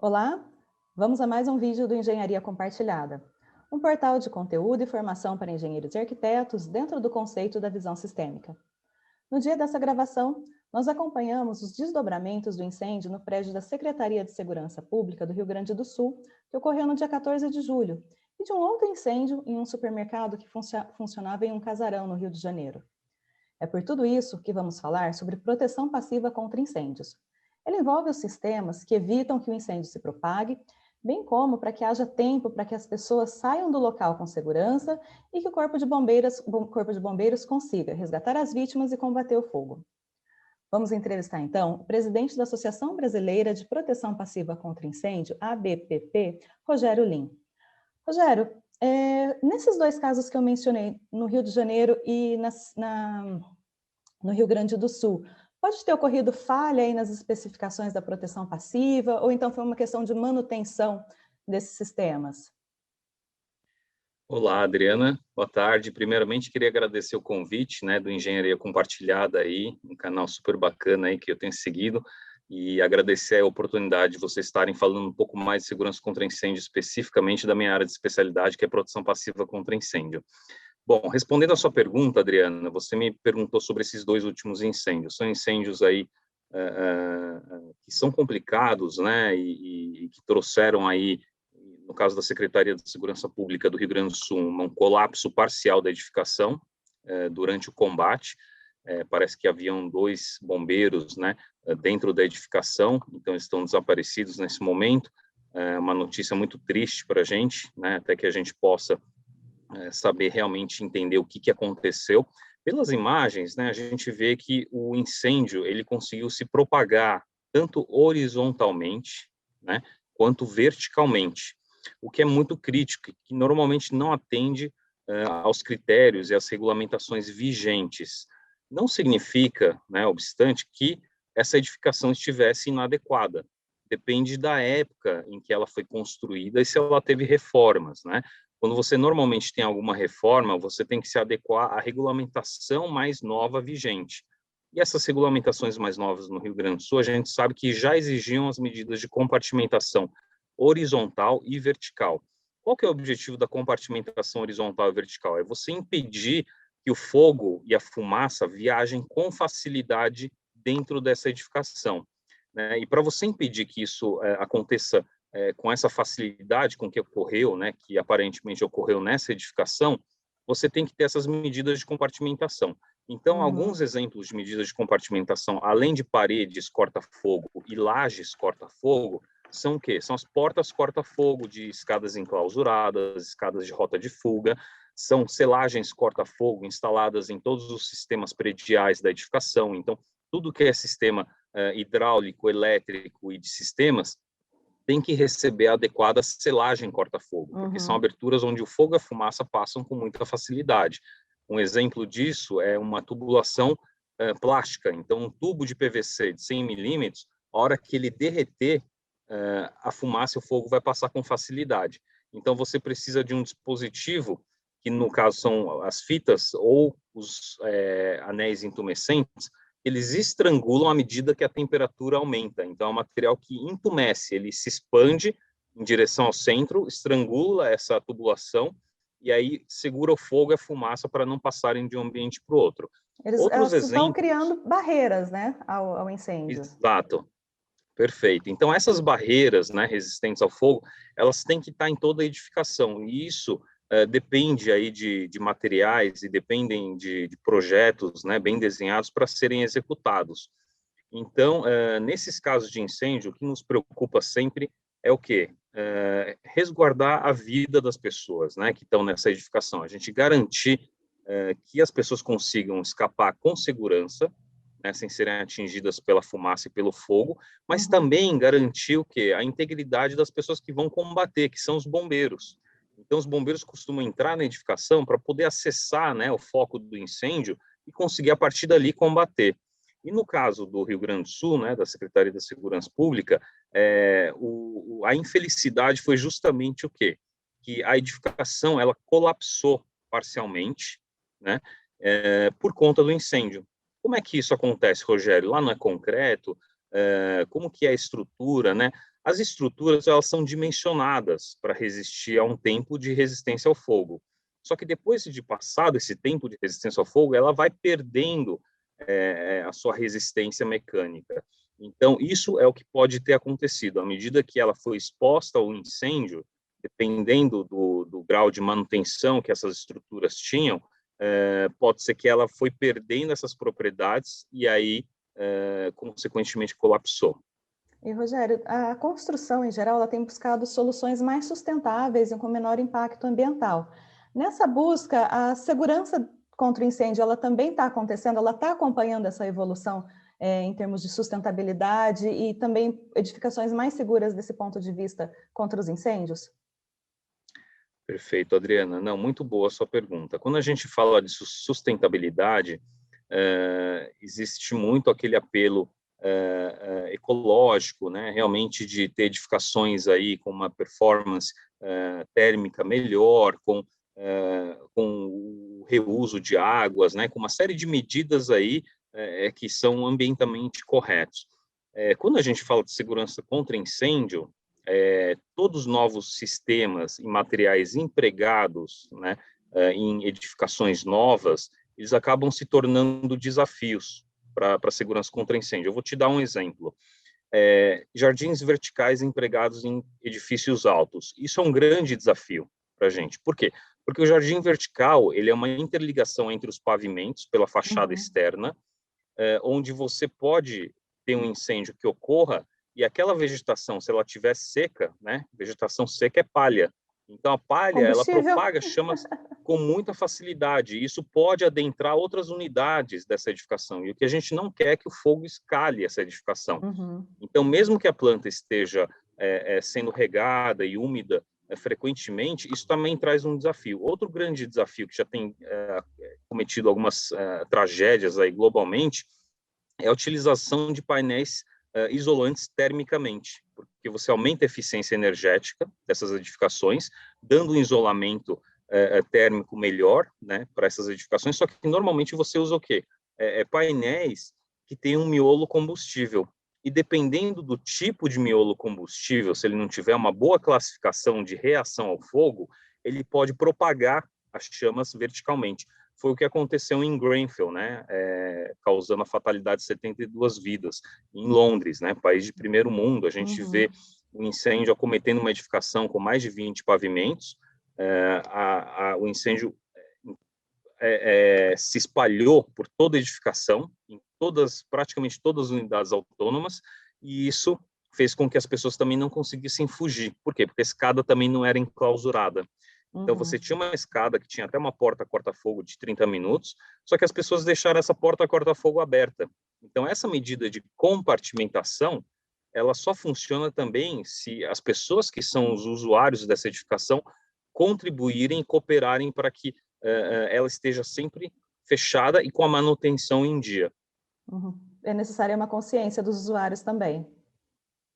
Olá, vamos a mais um vídeo do Engenharia Compartilhada, um portal de conteúdo e formação para engenheiros e arquitetos dentro do conceito da visão sistêmica. No dia dessa gravação, nós acompanhamos os desdobramentos do incêndio no prédio da Secretaria de Segurança Pública do Rio Grande do Sul, que ocorreu no dia 14 de julho, e de um outro incêndio em um supermercado que funcionava em um casarão no Rio de Janeiro. É por tudo isso que vamos falar sobre proteção passiva contra incêndios. Ele envolve os sistemas que evitam que o incêndio se propague, bem como para que haja tempo para que as pessoas saiam do local com segurança e que o Corpo de Bombeiros consiga resgatar as vítimas e combater o fogo. Vamos entrevistar, então, o presidente da Associação Brasileira de Proteção Passiva contra Incêndio, ABPP, Rogério Lim. Rogério, nesses dois casos que eu mencionei, no Rio de Janeiro e no Rio Grande do Sul, pode ter ocorrido falha aí nas especificações da proteção passiva, ou então foi uma questão de manutenção desses sistemas? Olá, Adriana. Boa tarde. Primeiramente, queria agradecer o convite, do Engenharia Compartilhada aí, um canal super bacana aí que eu tenho seguido, e agradecer a oportunidade de vocês estarem falando um pouco mais de segurança contra incêndio, especificamente da minha área de especialidade, que é proteção passiva contra incêndio. Bom, respondendo a sua pergunta, Adriana, você me perguntou sobre esses dois últimos incêndios. São incêndios aí que são complicados, e que trouxeram aí, no caso da Secretaria de Segurança Pública do Rio Grande do Sul, um colapso parcial da edificação durante o combate. Parece que haviam 2 bombeiros, dentro da edificação, então eles estão desaparecidos nesse momento. Uma notícia muito triste para a gente, até que a gente possa saber realmente entender o que aconteceu. Pelas imagens, a gente vê que o incêndio ele conseguiu se propagar tanto horizontalmente, quanto verticalmente, o que é muito crítico, que normalmente não atende aos critérios e às regulamentações vigentes. Não significa, obstante, que essa edificação estivesse inadequada. Depende da época em que ela foi construída e se ela teve reformas, Quando você normalmente tem alguma reforma, você tem que se adequar à regulamentação mais nova vigente. E essas regulamentações mais novas no Rio Grande do Sul, a gente sabe que já exigiam as medidas de compartimentação horizontal e vertical. Qual que é o objetivo da compartimentação horizontal e vertical? É você impedir que o fogo e a fumaça viajem com facilidade dentro dessa edificação. E para você impedir que isso aconteça com essa facilidade com que ocorreu, que aparentemente ocorreu nessa edificação, você tem que ter essas medidas de compartimentação. Então, alguns exemplos de medidas de compartimentação, além de paredes corta-fogo e lajes corta-fogo, são o quê? São as portas corta-fogo de escadas enclausuradas, escadas de rota de fuga, são selagens corta-fogo instaladas em todos os sistemas prediais da edificação. Então, tudo que é sistema hidráulico, elétrico e de sistemas tem que receber a adequada selagem corta-fogo, porque são aberturas onde o fogo e a fumaça passam com muita facilidade. Um exemplo disso é uma tubulação plástica. Então, um tubo de PVC de 100 milímetros, a hora que ele derreter, a fumaça e o fogo vai passar com facilidade. Então, você precisa de um dispositivo, que no caso são as fitas ou os anéis intumescentes, eles estrangulam à medida que a temperatura aumenta. Então, é um material que intumesce, ele se expande em direção ao centro, estrangula essa tubulação e aí segura o fogo e a fumaça para não passarem de um ambiente para o outro. Eles vão criando barreiras, ao incêndio. Exato. Perfeito. Então, essas barreiras, resistentes ao fogo, elas têm que estar em toda a edificação. E isso depende aí de materiais e dependem de projetos, bem desenhados para serem executados. Então, nesses casos de incêndio, o que nos preocupa sempre é o quê? Resguardar a vida das pessoas, que estão nessa edificação. A gente garantir que as pessoas consigam escapar com segurança, sem serem atingidas pela fumaça e pelo fogo, mas também garantir o quê? A integridade das pessoas que vão combater, que são os bombeiros. Então, os bombeiros costumam entrar na edificação para poder acessar, o foco do incêndio e conseguir, a partir dali, combater. E no caso do Rio Grande do Sul, da Secretaria da Segurança Pública, a infelicidade foi justamente o quê? Que a edificação ela colapsou parcialmente, por conta do incêndio. Como é que isso acontece, Rogério? Lá não é concreto? Como que é a estrutura, As estruturas, elas são dimensionadas para resistir a um tempo de resistência ao fogo. Só que depois de passado esse tempo de resistência ao fogo, ela vai perdendo a sua resistência mecânica. Então, isso é o que pode ter acontecido. À medida que ela foi exposta ao incêndio, dependendo do grau de manutenção que essas estruturas tinham, pode ser que ela foi perdendo essas propriedades e aí, consequentemente, colapsou. E, Rogério, a construção, em geral, ela tem buscado soluções mais sustentáveis e com menor impacto ambiental. Nessa busca, a segurança contra o incêndio, ela também está acontecendo, ela está acompanhando essa evolução em termos de sustentabilidade e também edificações mais seguras desse ponto de vista contra os incêndios? Perfeito, Adriana. Não, muito boa a sua pergunta. Quando a gente fala de sustentabilidade, existe muito aquele apelo ecológico, né? Realmente de ter edificações aí com uma performance térmica melhor, com o reuso de águas, né? Com uma série de medidas aí que são ambientalmente corretos. Quando a gente fala de segurança contra incêndio, todos os novos sistemas e materiais empregados, né, em edificações novas, eles acabam se tornando desafios para a segurança contra incêndio. Eu vou te dar um exemplo. Jardins verticais empregados em edifícios altos. Isso é um grande desafio para a gente. Por quê? Porque o jardim vertical ele é uma interligação entre os pavimentos pela fachada externa, onde você pode ter um incêndio que ocorra e aquela vegetação, se ela estiver seca, né? Vegetação seca é palha. Então, a palha, ela Combustível? propaga chamas com muita facilidade. E isso pode adentrar outras unidades dessa edificação. E o que a gente não quer é que o fogo escalhe essa edificação. Uhum. Então, mesmo que a planta esteja sendo regada e úmida frequentemente, isso também traz um desafio. Outro grande desafio que já tem cometido algumas tragédias aí globalmente é a utilização de painéis isolantes termicamente, porque você aumenta a eficiência energética dessas edificações, dando um isolamento térmico melhor, né, para essas edificações, só que normalmente você usa o quê? Painéis que têm um miolo combustível, e dependendo do tipo de miolo combustível, se ele não tiver uma boa classificação de reação ao fogo, ele pode propagar as chamas verticalmente. Foi o que aconteceu em Grenfell, né, causando a fatalidade de 72 vidas, em Londres, né, país de primeiro mundo. A gente vê um incêndio acometendo uma edificação com mais de 20 pavimentos, o incêndio se espalhou por toda a edificação, em praticamente todas as unidades autônomas, e isso fez com que as pessoas também não conseguissem fugir. Por quê? Porque a escada também não era enclausurada. Então, você tinha uma escada que tinha até uma porta corta-fogo de 30 minutos, só que as pessoas deixaram essa porta corta-fogo aberta. Então, essa medida de compartimentação, ela só funciona também se as pessoas que são os usuários dessa edificação contribuírem e cooperarem para que ela esteja sempre fechada e com a manutenção em dia. É necessária uma consciência dos usuários também.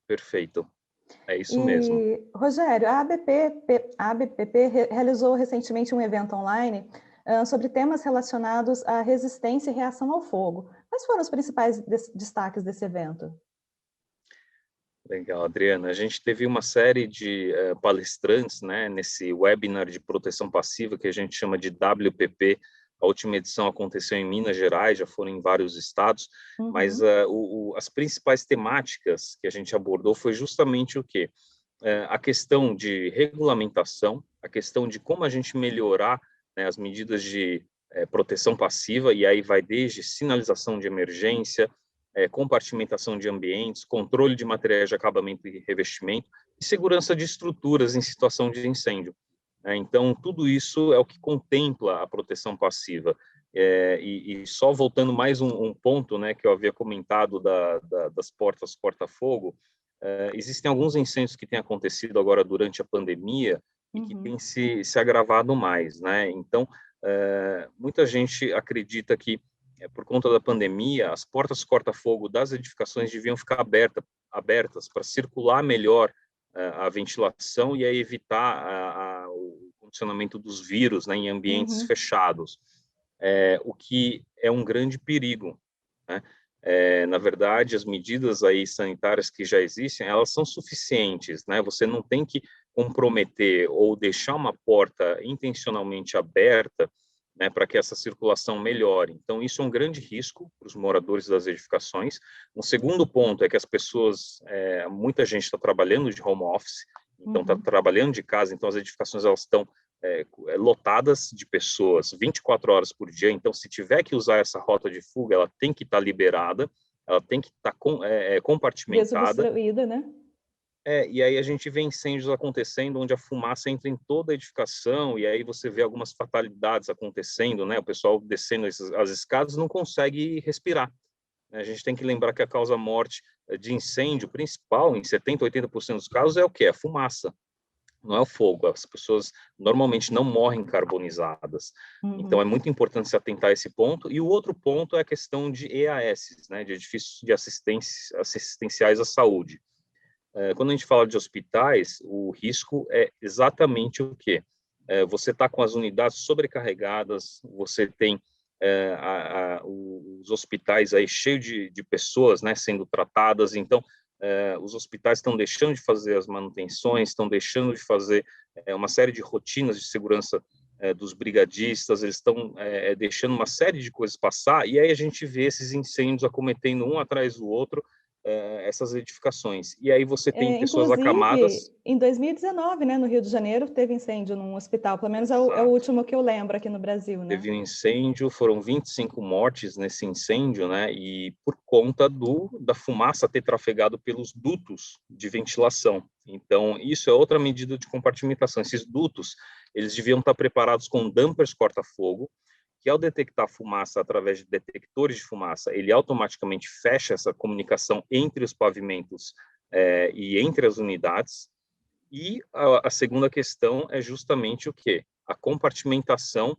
Perfeito. É isso mesmo. E, Rogério, a ABPP realizou recentemente um evento online sobre temas relacionados à resistência e reação ao fogo. Quais foram os principais destaques desse evento? Legal, Adriana. A gente teve uma série de palestrantes, né, nesse webinar de proteção passiva que a gente chama de WPP. A última edição aconteceu em Minas Gerais, já foram em vários estados, mas as principais temáticas que a gente abordou foi justamente o quê? A questão de regulamentação, a questão de como a gente melhorar, né, as medidas de proteção passiva, e aí vai desde sinalização de emergência, compartimentação de ambientes, controle de materiais de acabamento e revestimento, e segurança de estruturas em situação de incêndio. Então, tudo isso é o que contempla a proteção passiva. E só voltando mais um ponto, né, que eu havia comentado das portas corta-fogo, existem alguns incêndios que têm acontecido agora durante a pandemia e que têm se agravado mais, né? Então, muita gente acredita que, por conta da pandemia, as portas corta-fogo das edificações deviam ficar abertas para circular melhor a ventilação e a evitar o condicionamento dos vírus, né, em ambientes fechados, o que é um grande perigo, né? Na verdade, as medidas aí sanitárias que já existem, elas são suficientes, né? Você não tem que comprometer ou deixar uma porta intencionalmente aberta, né, para que essa circulação melhore. Então, isso é um grande risco para os moradores das edificações. Um segundo ponto é que as pessoas, muita gente está trabalhando de home office, então está trabalhando de casa, então as edificações elas estão lotadas de pessoas 24 horas por dia, então se tiver que usar essa rota de fuga, ela tem que estar liberada, ela tem que estar compartimentada. Desobstruída, né? E aí a gente vê incêndios acontecendo onde a fumaça entra em toda a edificação, e aí você vê algumas fatalidades acontecendo, né? O pessoal descendo as escadas não consegue respirar. A gente tem que lembrar que a causa-morte de incêndio principal, em 70%, 80% dos casos, é o quê? É a fumaça, não é o fogo. As pessoas normalmente não morrem carbonizadas. Então, é muito importante se atentar a esse ponto. E o outro ponto é a questão de EAS, né? De edifícios de assistenciais à saúde. Quando a gente fala de hospitais, o risco é exatamente o quê? Você está com as unidades sobrecarregadas, você tem os hospitais aí cheios de pessoas, né, sendo tratadas, então os hospitais estão deixando de fazer as manutenções, estão deixando de fazer uma série de rotinas de segurança dos brigadistas, eles estão deixando uma série de coisas passar, e aí a gente vê esses incêndios acometendo um atrás do outro, essas edificações. E aí você tem pessoas Inclusive, acamadas. em 2019, né, no Rio de Janeiro, teve incêndio num hospital, pelo menos é o último que eu lembro aqui no Brasil, né? Teve um incêndio, foram 25 mortes nesse incêndio, né, e por conta da fumaça ter trafegado pelos dutos de ventilação. Então, isso é outra medida de compartimentação. Esses dutos, eles deviam estar preparados com dampers corta-fogo, que ao detectar fumaça através de detectores de fumaça, ele automaticamente fecha essa comunicação entre os pavimentos e entre as unidades. E a segunda questão é justamente o quê? A compartimentação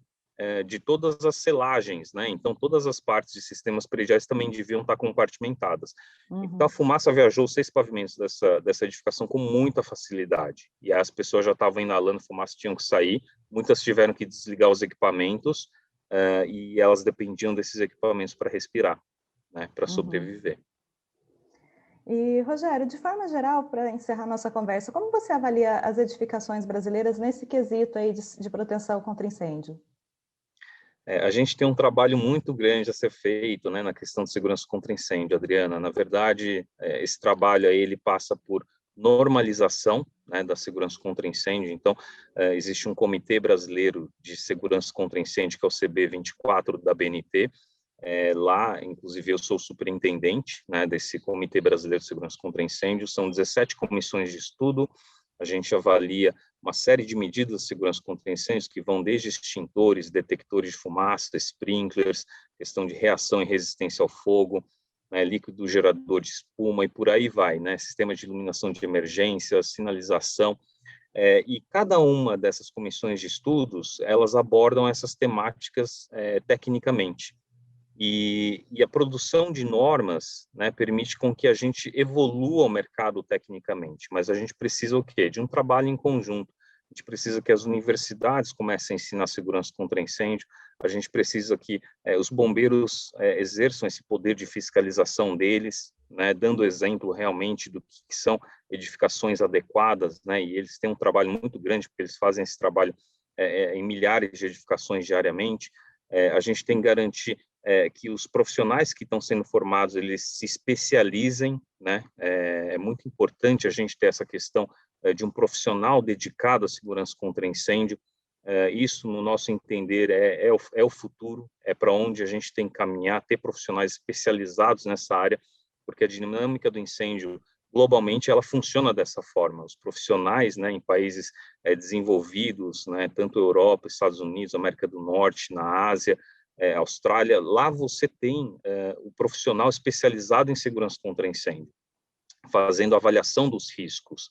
de todas as selagens, né? Então, todas as partes de sistemas prediais também deviam estar compartimentadas. Então, a fumaça viajou 6 pavimentos dessa edificação com muita facilidade. E as pessoas já estavam inalando fumaça, tinham que sair. Muitas tiveram que desligar os equipamentos e elas dependiam desses equipamentos para respirar, né? Para sobreviver. E, Rogério, de forma geral, para encerrar nossa conversa, como você avalia as edificações brasileiras nesse quesito aí de proteção contra incêndio? A gente tem um trabalho muito grande a ser feito, né, na questão de segurança contra incêndio, Adriana. Na verdade, esse trabalho aí, ele passa por normalização, né, da segurança contra incêndio. Então, existe um Comitê Brasileiro de Segurança contra Incêndio, que é o CB24 da BNT. Lá, inclusive, eu sou superintendente, né, desse Comitê Brasileiro de Segurança contra Incêndio. São 17 comissões de estudo. A gente avalia uma série de medidas de segurança contra incêndios que vão desde extintores, detectores de fumaça, sprinklers, questão de reação e resistência ao fogo, né, líquido gerador de espuma e por aí vai, né, sistema de iluminação de emergência, sinalização, e cada uma dessas comissões de estudos, elas abordam essas temáticas tecnicamente. E a produção de normas, né, permite com que a gente evolua o mercado tecnicamente, mas a gente precisa o quê? De um trabalho em conjunto. A gente precisa que as universidades comecem a ensinar segurança contra incêndio, a gente precisa que os bombeiros exerçam esse poder de fiscalização deles, né, dando exemplo realmente do que são edificações adequadas, né, e eles têm um trabalho muito grande, porque eles fazem esse trabalho em milhares de edificações diariamente. A gente tem que garantir que os profissionais que estão sendo formados, eles se especializem, né? É muito importante a gente ter essa questão de um profissional dedicado à segurança contra incêndio. Isso, no nosso entender, é o futuro, é para onde a gente tem que caminhar, ter profissionais especializados nessa área, porque a dinâmica do incêndio, globalmente, ela funciona dessa forma. Os profissionais, né, em países desenvolvidos, né, tanto Europa, Estados Unidos, América do Norte, na Ásia, Austrália, lá você tem o profissional especializado em segurança contra incêndio, fazendo avaliação dos riscos,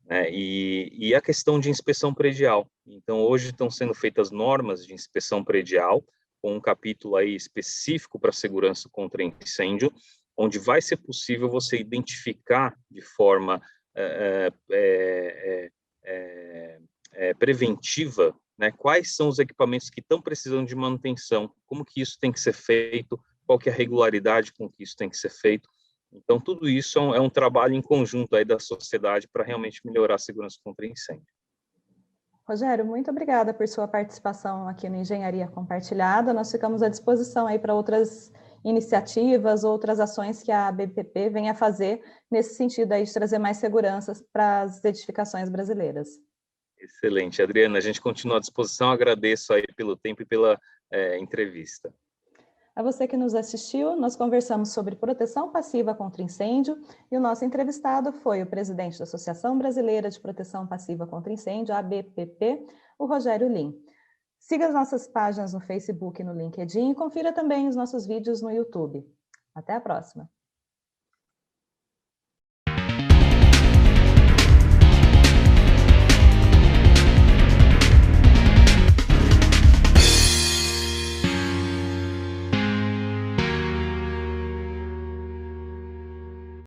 né, e a questão de inspeção predial. Então, hoje estão sendo feitas normas de inspeção predial, com um capítulo aí específico para segurança contra incêndio, onde vai ser possível você identificar de forma preventiva, né, quais são os equipamentos que estão precisando de manutenção, como que isso tem que ser feito, qual que é a regularidade com que isso tem que ser feito. Então, tudo isso é um trabalho em conjunto aí da sociedade para realmente melhorar a segurança contra incêndio. Rogério, muito obrigada por sua participação aqui no Engenharia Compartilhada. Nós ficamos à disposição aí para outras iniciativas, outras ações que a ABPP venha a fazer nesse sentido aí de trazer mais segurança para as edificações brasileiras. Excelente, Adriana, a gente continua à disposição, agradeço aí pelo tempo e pela entrevista. A você que nos assistiu, nós conversamos sobre proteção passiva contra incêndio e o nosso entrevistado foi o presidente da Associação Brasileira de Proteção Passiva contra Incêndio, a ABPP, o Rogério Lim. Siga as nossas páginas no Facebook e no LinkedIn e confira também os nossos vídeos no YouTube. Até a próxima!